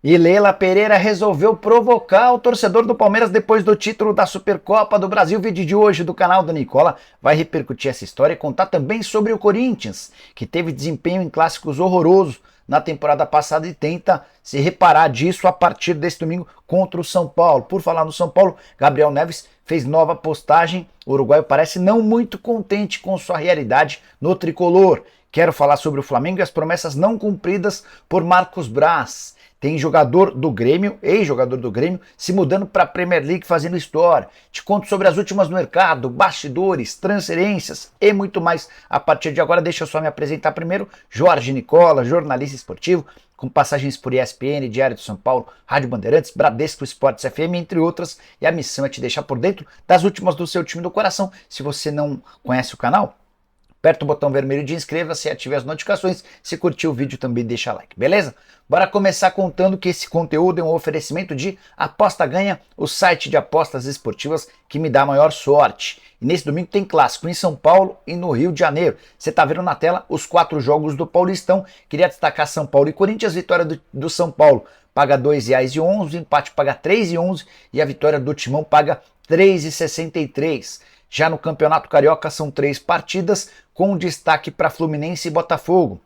E Leila Pereira resolveu provocar o torcedor do Palmeiras depois do título da Supercopa do Brasil. O vídeo de hoje do canal do Nicola vai repercutir essa história e contar também sobre o Corinthians, que teve desempenho em clássicos horroroso na temporada passada e tenta se reparar disso a partir desse domingo contra o São Paulo. Por falar no São Paulo, Gabriel Neves fez nova postagem. O uruguaio parece não muito contente com sua realidade no tricolor. Quero falar sobre o Flamengo e as promessas não cumpridas por Marcos Braz. Tem jogador do Grêmio, ex-jogador do Grêmio, se mudando para a Premier League fazendo história. Te conto sobre as últimas no mercado, bastidores, transferências e muito mais. A partir de agora, deixa eu só me apresentar primeiro. Jorge Nicola, jornalista esportivo, com passagens por ESPN, Diário de São Paulo, Rádio Bandeirantes, Bradesco Esportes FM, entre outras. E a missão é te deixar por dentro das últimas do seu time do coração. Se você não conhece o canal, aperta o botão vermelho de inscreva-se e ative as notificações. Se curtiu o vídeo também deixa like, beleza? Bora começar contando que esse conteúdo é um oferecimento de Aposta Ganha, o site de apostas esportivas que me dá a maior sorte. E nesse domingo tem clássico em São Paulo e no Rio de Janeiro. Você tá vendo na tela os 4 jogos do Paulistão. Queria destacar São Paulo e Corinthians. Vitória do São Paulo paga R$ 2,11, o empate paga R$ 3,11 e a vitória do Timão paga R$ 3,63. Já no Campeonato Carioca são 3 partidas, com destaque para Fluminense e Botafogo.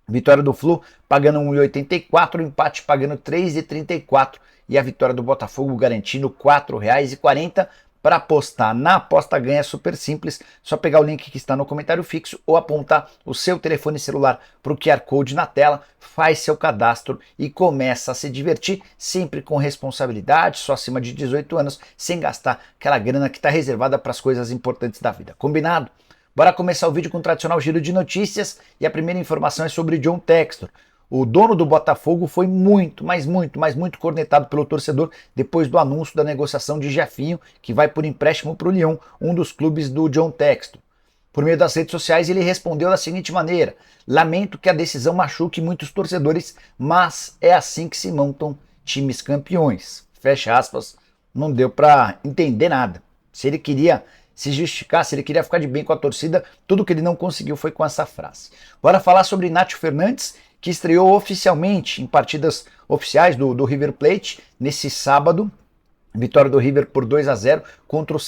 Vitória do Flu pagando 1,84, o empate pagando 3,34 e a vitória do Botafogo garantindo R$ 4,40. Para apostar na Aposta Ganha é super simples, só pegar o link que está no comentário fixo ou apontar o seu telefone celular para o QR Code na tela, faz seu cadastro e começa a se divertir, sempre com responsabilidade, só acima de 18 anos, sem gastar aquela grana que está reservada para as coisas importantes da vida. Combinado? Bora começar o vídeo com o tradicional giro de notícias e a primeira informação é sobre John Textor. O dono do Botafogo foi muito cornetado pelo torcedor depois do anúncio da negociação de Jefinho, que vai por empréstimo para o Lyon, um dos clubes do John Textor. Por meio das redes sociais ele respondeu da seguinte maneira: lamento que a decisão machuque muitos torcedores, mas é assim que se montam times campeões. Fecha aspas, não deu para entender nada. Se ele queria se justificar, se ele queria ficar de bem com a torcida, tudo que ele não conseguiu foi com essa frase. Bora falar sobre Nátio Fernandes, que estreou oficialmente em partidas oficiais do River Plate nesse sábado. Vitória do River por 2-0 contra o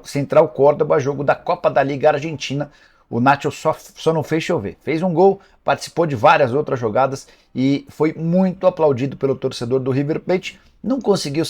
Central Córdoba, jogo da Copa da Liga Argentina. O Nacho só não fez chover. Fez um gol, participou de várias outras jogadas e foi muito aplaudido pelo torcedor do River Plate. Não conseguiu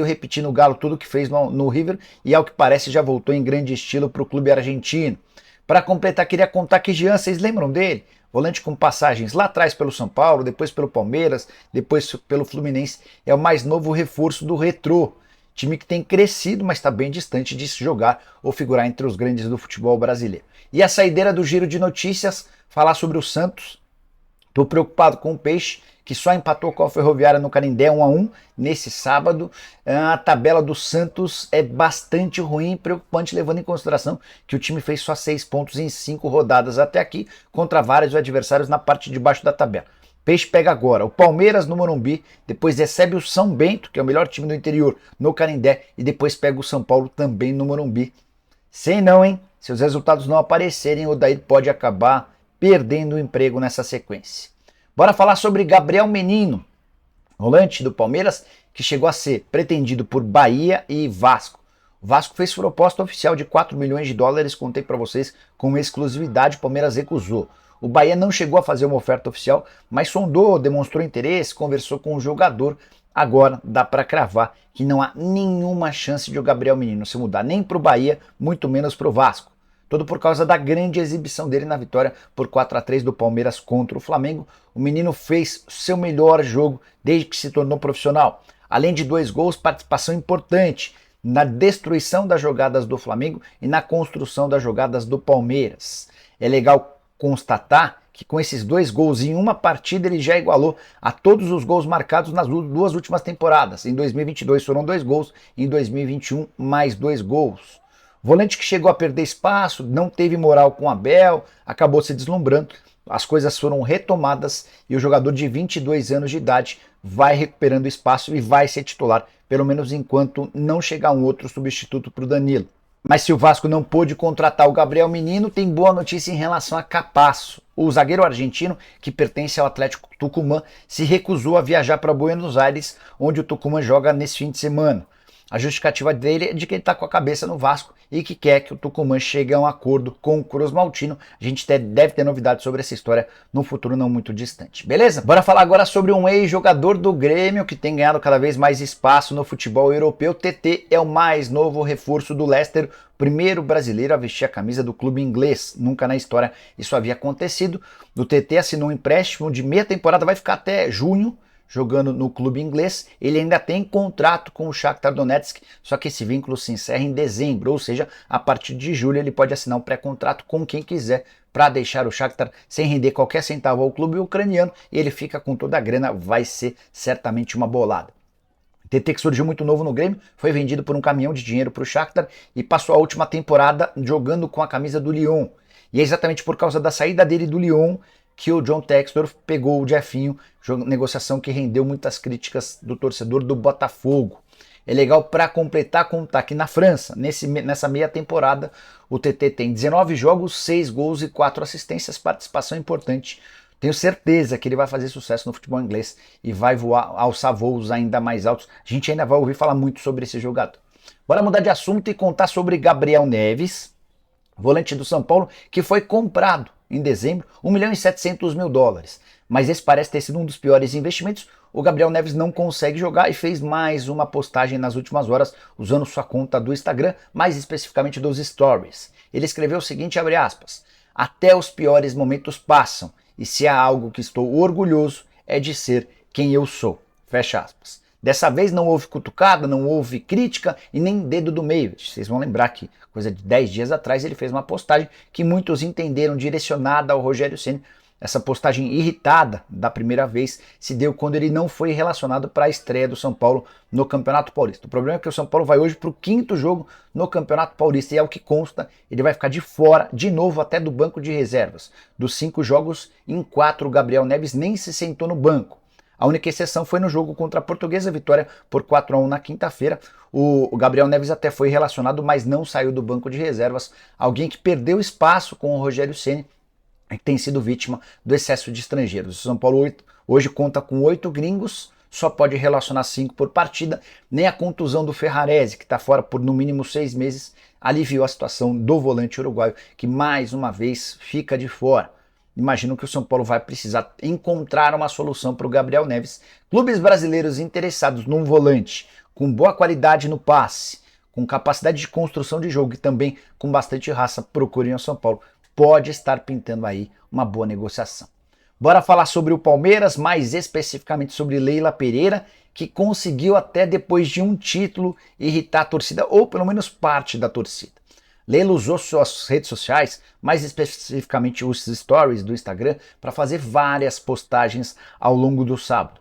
repetir no Galo tudo que fez no River e, ao que parece, já voltou em grande estilo para o clube argentino. Para completar, queria contar que Jean, vocês lembram dele? Volante com passagens lá atrás pelo São Paulo, depois pelo Palmeiras, depois pelo Fluminense. É o mais novo reforço do Retrô. Time que tem crescido, mas está bem distante de se jogar ou figurar entre os grandes do futebol brasileiro. E a saideira do giro de notícias, falar sobre o Santos. Estou preocupado com o Peixe, que só empatou com a Ferroviária no Canindé 1-1 nesse sábado. A tabela do Santos é bastante ruim e preocupante, levando em consideração que o time fez só 6 pontos em 5 rodadas até aqui, contra vários adversários na parte de baixo da tabela. Peixe pega agora o Palmeiras no Morumbi, depois recebe o São Bento, que é o melhor time do interior, no Canindé, e depois pega o São Paulo também no Morumbi. Sei não, hein? Se os resultados não aparecerem, o Odair pode acabar perdendo o emprego nessa sequência. Bora falar sobre Gabriel Menino, volante do Palmeiras, que chegou a ser pretendido por Bahia e Vasco. O Vasco fez proposta oficial de 4 milhões de dólares, contei para vocês, com exclusividade, o Palmeiras recusou. O Bahia não chegou a fazer uma oferta oficial, mas sondou, demonstrou interesse, conversou com o jogador. Agora dá para cravar que não há nenhuma chance de o Gabriel Menino se mudar nem para o Bahia, muito menos para o Vasco. Tudo por causa da grande exibição dele na vitória por 4-3 do Palmeiras contra o Flamengo. O menino fez seu melhor jogo desde que se tornou profissional. Além de 2 gols, participação importante na destruição das jogadas do Flamengo e na construção das jogadas do Palmeiras. É legal constatar que com esses 2 gols em uma partida ele já igualou a todos os gols marcados nas 2 últimas temporadas. Em 2022 foram 2 gols, em 2021 mais 2 gols. Volante que chegou a perder espaço, não teve moral com o Abel, acabou se deslumbrando, as coisas foram retomadas e o jogador de 22 anos de idade vai recuperando espaço e vai ser titular, pelo menos enquanto não chegar um outro substituto para o Danilo. Mas se o Vasco não pôde contratar o Gabriel Menino, tem boa notícia em relação a Capasso. O zagueiro argentino, que pertence ao Atlético Tucumã, se recusou a viajar para Buenos Aires, onde o Tucumã joga nesse fim de semana. A justificativa dele é de que ele está com a cabeça no Vasco e que quer que o Tucumã chegue a um acordo com o Cruz Maltino. A gente deve ter novidades sobre essa história num futuro não muito distante. Beleza? Bora falar agora sobre um ex-jogador do Grêmio que tem ganhado cada vez mais espaço no futebol europeu. TT é o mais novo reforço do Leicester, primeiro brasileiro a vestir a camisa do clube inglês. Nunca na história isso havia acontecido. O TT assinou um empréstimo de meia temporada, vai ficar até junho, jogando no clube inglês. Ele ainda tem contrato com o Shakhtar Donetsk, só que esse vínculo se encerra em dezembro, ou seja, a partir de julho ele pode assinar um pré-contrato com quem quiser para deixar o Shakhtar sem render qualquer centavo ao clube ucraniano, e ele fica com toda a grana, vai ser certamente uma bolada. TT, que surgiu muito novo no Grêmio, foi vendido por um caminhão de dinheiro para o Shakhtar e passou a última temporada jogando com a camisa do Lyon. E é exatamente por causa da saída dele do Lyon que o John Textor pegou o Jefinho, negociação que rendeu muitas críticas do torcedor do Botafogo. É legal para completar contar que na França, nessa meia temporada, o TT tem 19 jogos, 6 gols e 4 assistências, participação importante. Tenho certeza que ele vai fazer sucesso no futebol inglês e vai alçar voos ainda mais altos. A gente ainda vai ouvir falar muito sobre esse jogador. Bora mudar de assunto e contar sobre Gabriel Neves, volante do São Paulo, que foi comprado em dezembro, 1.700.000 dólares. Mas esse parece ter sido um dos piores investimentos. O Gabriel Neves não consegue jogar e fez mais uma postagem nas últimas horas, usando sua conta do Instagram, mais especificamente dos Stories. Ele escreveu o seguinte, abre aspas, até os piores momentos passam, e se há algo que estou orgulhoso é de ser quem eu sou. Fecha aspas. Dessa vez não houve cutucada, não houve crítica e nem dedo do meio. Vocês vão lembrar que, coisa de 10 dias atrás, ele fez uma postagem que muitos entenderam direcionada ao Rogério Ceni. Essa postagem irritada da primeira vez se deu quando ele não foi relacionado para a estreia do São Paulo no Campeonato Paulista. O problema é que o São Paulo vai hoje para o 5º jogo no Campeonato Paulista e é o que consta, ele vai ficar de fora de novo até do banco de reservas. Dos 5 jogos, em 4 o Gabriel Neves nem se sentou no banco. A única exceção foi no jogo contra a Portuguesa, vitória por 4-1 na quinta-feira. O Gabriel Neves até foi relacionado, mas não saiu do banco de reservas. Alguém que perdeu espaço com o Rogério Ceni e tem sido vítima do excesso de estrangeiros. O São Paulo hoje conta com 8 gringos, só pode relacionar 5 por partida. Nem a contusão do Ferrarese, que está fora por no mínimo 6 meses, aliviou a situação do volante uruguaio, que mais uma vez fica de fora. Imagino que o São Paulo vai precisar encontrar uma solução para o Gabriel Neves. Clubes brasileiros interessados num volante com boa qualidade no passe, com capacidade de construção de jogo e também com bastante raça, procurem o São Paulo. Pode estar pintando aí uma boa negociação. Bora falar sobre o Palmeiras, mais especificamente sobre Leila Pereira, que conseguiu até depois de um título irritar a torcida, ou pelo menos parte da torcida. Leila usou suas redes sociais, mais especificamente os stories do Instagram, para fazer várias postagens ao longo do sábado.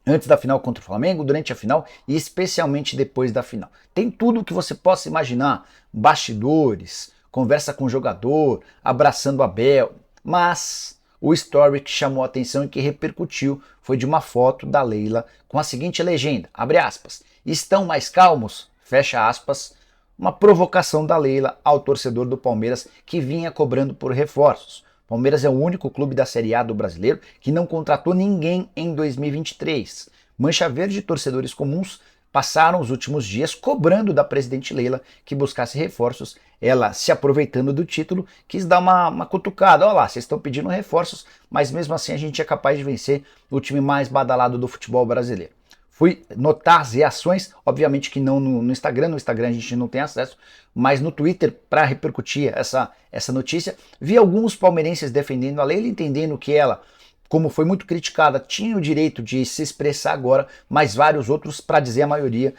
Antes da final contra o Flamengo, durante a final e especialmente depois da final. Tem tudo o que você possa imaginar, bastidores, conversa com o jogador, abraçando a Abel, mas o story que chamou a atenção e que repercutiu foi de uma foto da Leila com a seguinte legenda, abre aspas, estão mais calmos, fecha aspas, uma provocação da Leila ao torcedor do Palmeiras que vinha cobrando por reforços. O Palmeiras é o único clube da Série A do brasileiro que não contratou ninguém em 2023. Mancha Verde e torcedores comuns passaram os últimos dias cobrando da presidente Leila que buscasse reforços. Ela, se aproveitando do título, quis dar uma cutucada. Olha lá, vocês estão pedindo reforços, mas mesmo assim a gente é capaz de vencer o time mais badalado do futebol brasileiro. Fui notar as reações, obviamente que não no Instagram a gente não tem acesso, mas no Twitter, para repercutir essa notícia, vi alguns palmeirenses defendendo a Leila, entendendo que ela, como foi muito criticada, tinha o direito de se expressar agora, mas vários outros, para dizer a maioria,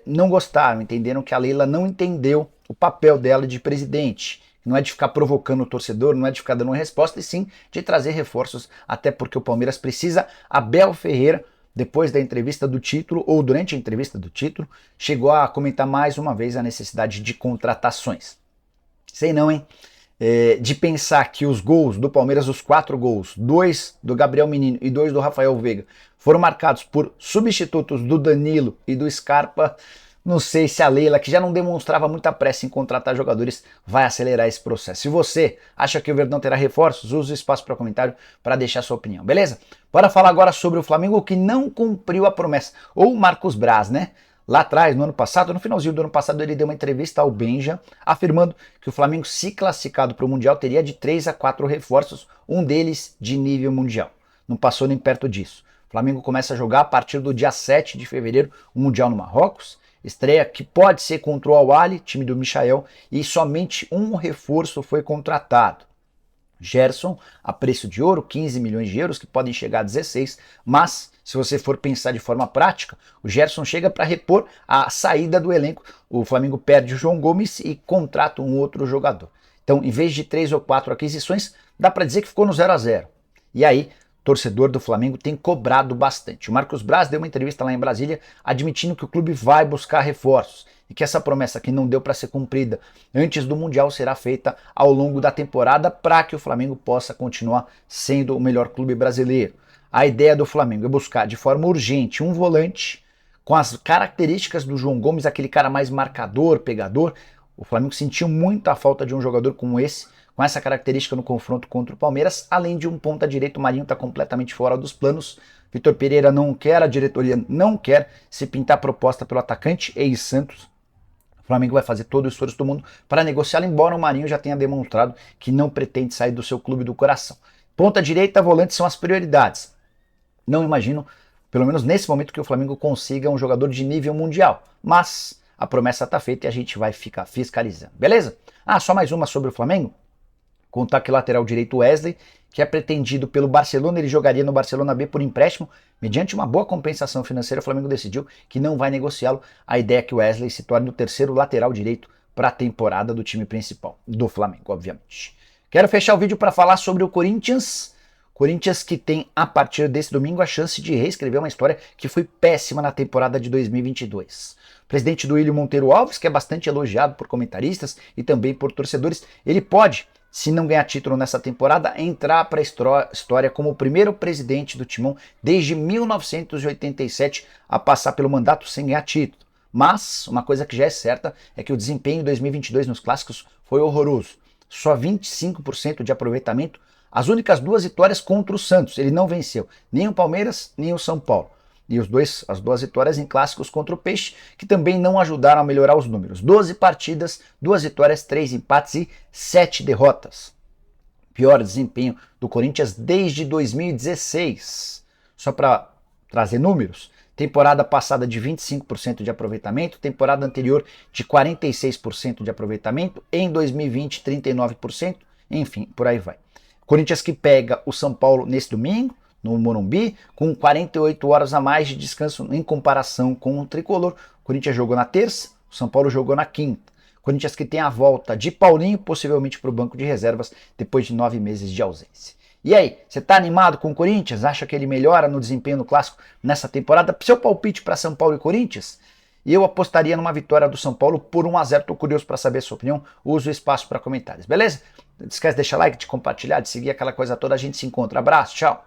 não gostaram, entenderam que a Leila não entendeu o papel dela de presidente. Não é de ficar provocando o torcedor, não é de ficar dando uma resposta, e sim de trazer reforços, até porque o Palmeiras precisa. Abel Ferreira, depois da entrevista do título, ou durante a entrevista do título, chegou a comentar mais uma vez a necessidade de contratações. Sei não, hein? De pensar que os gols do Palmeiras, os 4 gols, 2 do Gabriel Menino e 2 do Rafael Veiga, foram marcados por substitutos do Danilo e do Scarpa, Não sei se a Leila, que já não demonstrava muita pressa em contratar jogadores, vai acelerar esse processo. Se você acha que o Verdão terá reforços, use o espaço para comentário para deixar sua opinião, beleza? Bora falar agora sobre o Flamengo que não cumpriu a promessa, ou o Marcos Braz, né? Lá atrás, no ano passado, no finalzinho do ano passado, ele deu uma entrevista ao Benja, afirmando que o Flamengo, se classificado para o Mundial, teria de 3 a 4 reforços, um deles de nível mundial. Não passou nem perto disso. O Flamengo começa a jogar a partir do dia 7 de fevereiro, o Mundial no Marrocos, estreia que pode ser contra o Al-Ahly, time do Michael, e somente um reforço foi contratado. Gerson, a preço de ouro, 15 milhões de euros, que podem chegar a 16, mas se você for pensar de forma prática, o Gerson chega para repor a saída do elenco. O Flamengo perde o João Gomes e contrata um outro jogador. Então, em vez de 3 ou 4 aquisições, dá para dizer que ficou no 0 a 0. E aí, torcedor do Flamengo tem cobrado bastante. O Marcos Braz deu uma entrevista lá em Brasília admitindo que o clube vai buscar reforços e que essa promessa que não deu para ser cumprida antes do Mundial será feita ao longo da temporada para que o Flamengo possa continuar sendo o melhor clube brasileiro. A ideia do Flamengo é buscar de forma urgente um volante com as características do João Gomes, aquele cara mais marcador, pegador. O Flamengo sentiu muito a falta de um jogador como esse, com essa característica no confronto contra o Palmeiras, além de um ponta direito. O Marinho está completamente fora dos planos. Vitor Pereira não quer, a diretoria não quer se pintar proposta pelo atacante, ex-Santos. O Flamengo vai fazer todo o esforço do mundo para negociá-lo, embora o Marinho já tenha demonstrado que não pretende sair do seu clube do coração. Ponta direita, volante são as prioridades. Não imagino, pelo menos nesse momento, que o Flamengo consiga um jogador de nível mundial, mas a promessa está feita e a gente vai ficar fiscalizando, beleza? Só mais uma sobre o Flamengo. Contar que o lateral direito Wesley, que é pretendido pelo Barcelona, ele jogaria no Barcelona B por empréstimo, mediante uma boa compensação financeira. O Flamengo decidiu que não vai negociá-lo. A ideia é que o Wesley se torne o terceiro lateral direito para a temporada do time principal, do Flamengo, obviamente. Quero fechar o vídeo para falar sobre o Corinthians. Corinthians que tem, a partir desse domingo, a chance de reescrever uma história que foi péssima na temporada de 2022. O presidente do Willian Monteiro Alves, que é bastante elogiado por comentaristas e também por torcedores, ele pode, se não ganhar título nessa temporada, entrar para a história como o primeiro presidente do Timão desde 1987 a passar pelo mandato sem ganhar título. Mas uma coisa que já é certa é que o desempenho em 2022 nos clássicos foi horroroso. Só 25% de aproveitamento, as únicas 2 vitórias contra o Santos. Ele não venceu nem o Palmeiras nem o São Paulo. E as 2 vitórias em clássicos contra o Peixe, que também não ajudaram a melhorar os números. 12 partidas, 2 vitórias, 3 empates e 7 derrotas. Pior desempenho do Corinthians desde 2016. Só para trazer números, temporada passada de 25% de aproveitamento, temporada anterior de 46% de aproveitamento, em 2020 39%, enfim, por aí vai. Corinthians que pega o São Paulo nesse domingo, no Morumbi, com 48 horas a mais de descanso em comparação com o Tricolor. O Corinthians jogou na terça, o São Paulo jogou na quinta. Corinthians que tem a volta de Paulinho, possivelmente para o banco de reservas, depois de 9 meses de ausência. E aí, você está animado com o Corinthians? Acha que ele melhora no desempenho no Clássico nessa temporada? Seu palpite para São Paulo e Corinthians? Eu apostaria numa vitória do São Paulo por 1 a 0. Estou curioso para saber a sua opinião. Use o espaço para comentários, beleza? Não esquece de deixar like, de compartilhar, de seguir aquela coisa toda. A gente se encontra. Abraço, tchau!